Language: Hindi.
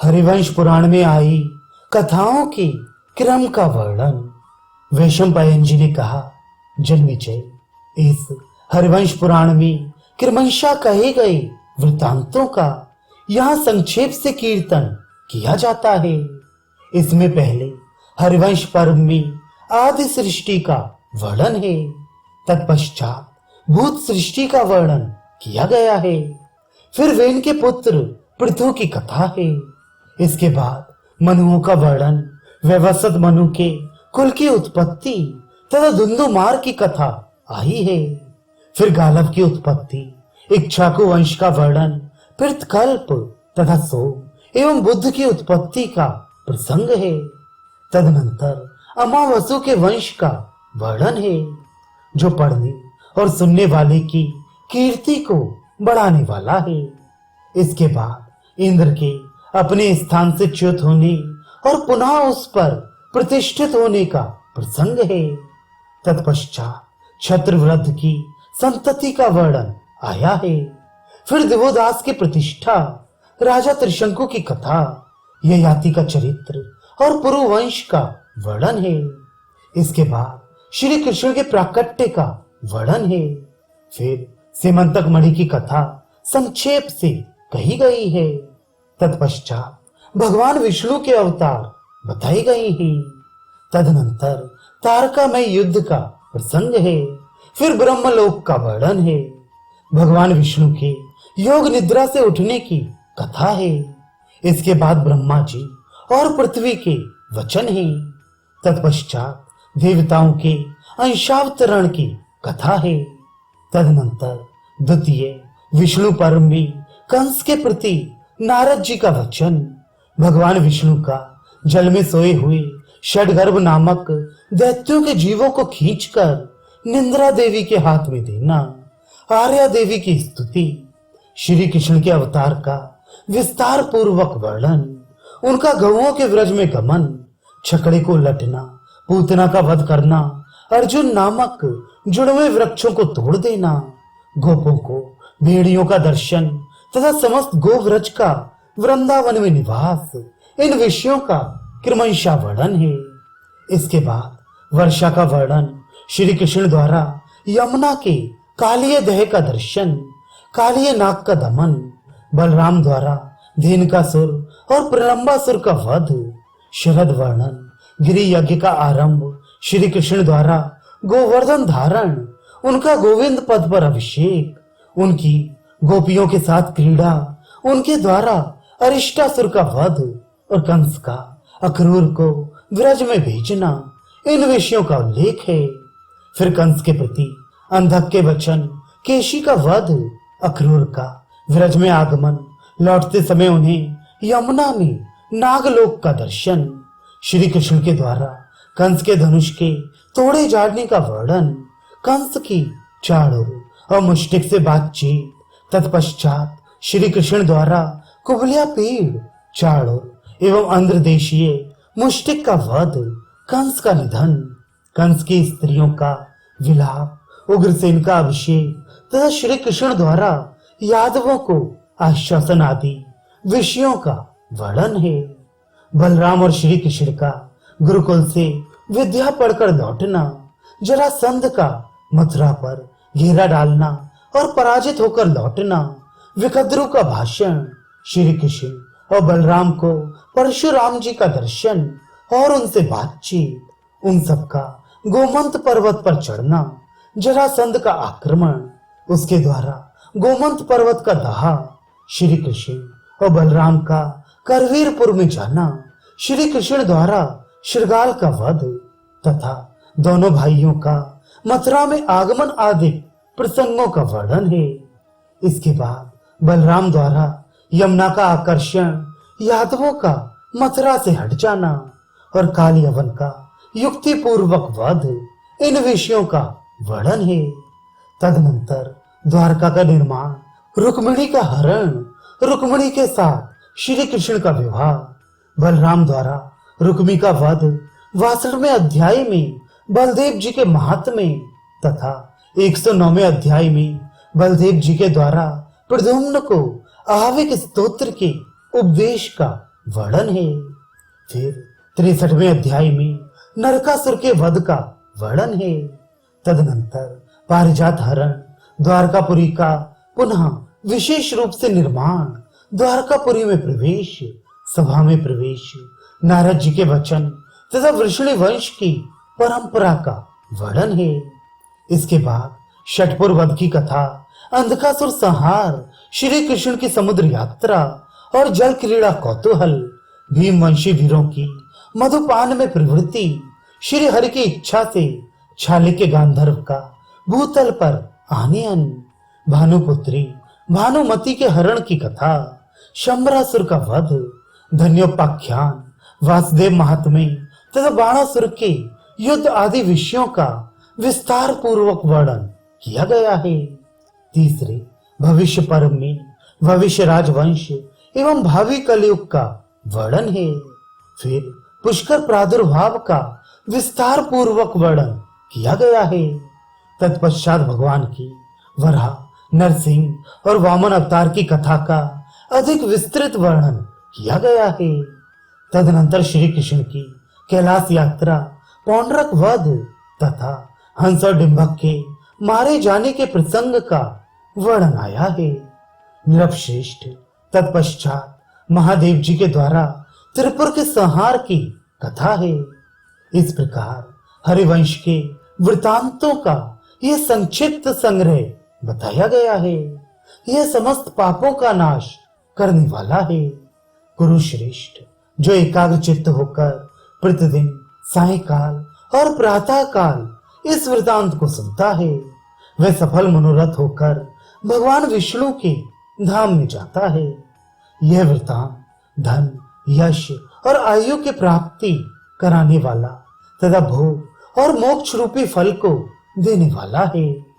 हरिवंश पुराण में आई कथाओं के क्रम का वर्णन। वैशंपायन जी ने कहा, जन्मेजय, इस हरिवंश पुराण में क्रमशः कहे गए वृतांतों का यहाँ संक्षेप से कीर्तन किया जाता है। इसमें पहले हरिवंश पर्व में आदि सृष्टि का वर्णन है, तत्पश्चात भूत सृष्टि का वर्णन किया गया है, फिर वेन के पुत्र पृथु की कथा है। इसके बाद मनुओं का वर्णन, व्यवस्थित मनु के कुल की उत्पत्ति तथा धुंधुमार की कथा आई है। फिर गालव की उत्पत्ति, इक्ष्वाकु वंश का वर्णन, फिर कल्प तथा सोम एवं बुद्ध की उत्पत्ति का प्रसंग है। तदनंतर अमावसु के वंश का वर्णन है, जो पढ़ने और सुनने वाले की कीर्ति को बढ़ाने वाला है। इसके बाद इंद्र के अपने स्थान से च्युत होने और पुनः उस पर प्रतिष्ठित होने का प्रसंग है। तत्पश्चात छत्रवृद्ध की संतति का वर्णन आया है। फिर दिवोदास की प्रतिष्ठा, राजा त्रिशंकु की कथा, ययाति का चरित्र और पुरुवंश का वर्णन है। इसके बाद श्री कृष्ण के प्राकट्य का वर्णन है। फिर सीमंतक मणि की कथा संक्षेप से कही गई है। तत्पश्चात भगवान विष्णु के अवतार बताए गए हैं। तदनंतर तारकामय युद्ध का प्रसंग है। फिर ब्रह्मलोक का वर्णन है। भगवान विष्णु के योग निद्रा से उठने की कथा है। इसके बाद ब्रह्मा जी और पृथ्वी के वचन है। तत्पश्चात देवताओं के अंशावतरण की कथा है। तदनंतर द्वितीय विष्णु पर्व में कंस के प्रति नारद जी का वचन, भगवान विष्णु का जल में सोए हुए षडगर्भ नामक दैत्यों के जीवों को खींचकर निंद्रा देवी के हाथ में देना, आर्या देवी की स्तुति, श्री कृष्ण के अवतार का विस्तार पूर्वक वर्णन, उनका गौओं के व्रज में गमन, छकड़े को लटना, पूतना का वध करना, अर्जुन नामक जुड़वे वृक्षों को तोड़ देना, गोपों को भेड़ियों का दर्शन तथा समस्त गोव्रज का वृंदावन में निवास, इन विषयों का क्रमशः वर्णन है। इसके बाद वर्षा का वर्णन, श्री कृष्ण द्वारा यमुना के कालिय दह का दर्शन, कालिय नाग का दमन, बलराम द्वारा धेनुकासुर और प्रलंबासुर का वध, शरद वर्णन, गिरि यज्ञ का आरंभ, श्री कृष्ण द्वारा गोवर्धन धारण, उनका गोविंद पद पर अभिषेक, उनकी गोपियों के साथ क्रीड़ा, उनके द्वारा अरिष्टासुर का वध और कंस का अक्रूर को व्रज में भेजना, इन विषयों का उल्लेख है। फिर कंस के प्रति अंधक के वचन, केशी का वध, अक्रूर का व्रज में आगमन, लौटते समय उन्हें यमुना में नागलोक का दर्शन, श्री कृष्ण के द्वारा कंस के धनुष के तोड़े जाने का वर्णन, कंस की चाणूर और मुष्टिक से बातचीत, तत्पश्चात श्री कृष्ण द्वारा कुबलिया पेड़, चाणूर एवं आंध्र देशीय मुष्टिक का वध, कंस का निधन, कंस की स्त्रियों का विलाप, उग्रसेन का अभिषेक तथा श्री कृष्ण द्वारा यादवों को आश्वासन आदि विषयों का वर्णन है। बलराम और श्री कृष्ण का गुरुकुल से विद्या पढ़कर लौटना, जरासंध का मथुरा पर घेरा डालना और पराजित होकर लौटना, विकद्रु का भाषण, श्री कृष्ण और बलराम को परशुराम जी का दर्शन और उनसे बातचीत, उन सबका गोमंत पर्वत पर चढ़ना, जरासंध का आक्रमण, उसके द्वारा गोमंत पर्वत का दहा, श्री कृष्ण और बलराम का करवीरपुर में जाना, श्री कृष्ण द्वारा श्रृगाल का वध तथा दोनों भाइयों का मथुरा में आगमन आदि प्रसंगों का वर्णन है। इसके बाद बलराम द्वारा यमुना का आकर्षण, यादवों का मथुरा से हट जाना और काल यवन का युक्ति पूर्वक वध, इन विषयों का वर्णन है। तदनंतर द्वारका का निर्माण, रुक्मिणी का हरण, रुक्मिणी के साथ श्री कृष्ण का विवाह, बलराम द्वारा रुक्मी का वध, 62वें अध्याय में बलदेव जी के महात्म्य तथा 109वें अध्याय में बलदेव जी के द्वारा प्रद्युम्न को आविक स्तोत्र के उपदेश का वर्णन है। फिर 63वें अध्याय में नरकासुर के वध का वर्णन है। तदनंतर पारिजात हरण, द्वारकापुरी का पुनः विशेष रूप से निर्माण, द्वारकापुरी में प्रवेश, सभा में प्रवेश, नारद जी के वचन तथा वृषणी वंश की परंपरा का वर्णन है। इसके बाद षटपुर वध की कथा, अंधकासुर संहार, श्री कृष्ण की समुद्र यात्रा और जल क्रीड़ा कौतूहल, भीमवंशी वीरों की मधुपान में प्रवृत्ति, श्री हरि की इच्छा से छाले के गांधर्व का भूतल पर आनयन, भानुपुत्री भानुमति के हरण की कथा, शंबरासुर का वध, धन्योपाख्यान, वासुदेव महात्म्य तथा बाणासुर के युद्ध आदि विषयों का विस्तार पूर्वक वर्णन किया गया है। तीसरे भविष्य पर्व में भविष्य राजवंश एवं भावी कलयुग का वर्णन है। फिर पुष्कर प्रादुर्भाव का विस्तार पूर्वक वर्णन किया गया है। तत्पश्चात भगवान की वराह, नरसिंह और वामन अवतार की कथा का अधिक विस्तृत वर्णन किया गया है। तदनंतर श्री कृष्ण की कैलाश यात्रा, पौंड्रक वध तथा हंस और डिंभक के मारे जाने के प्रसंग का वर्णन आया है। नृपश्रेष्ठ तत्पश्चात महादेव जी के द्वारा त्रिपुर के संहार की कथा है। इस प्रकार हरिवंश के वृतांतों का यह संक्षिप्त संग्रह बताया गया है। यह समस्त पापों का नाश करने वाला है। कुरुश्रेष्ठ जो एकाग्र चित्त होकर प्रतिदिन सायंकाल और प्रातः काल इस वृतांत को सुनता है, वह सफल मनोरथ होकर भगवान विष्णु के धाम में जाता है। यह वृतांत धन, यश और आयु की प्राप्ति कराने वाला तथा भोग और मोक्ष रूपी फल को देने वाला है।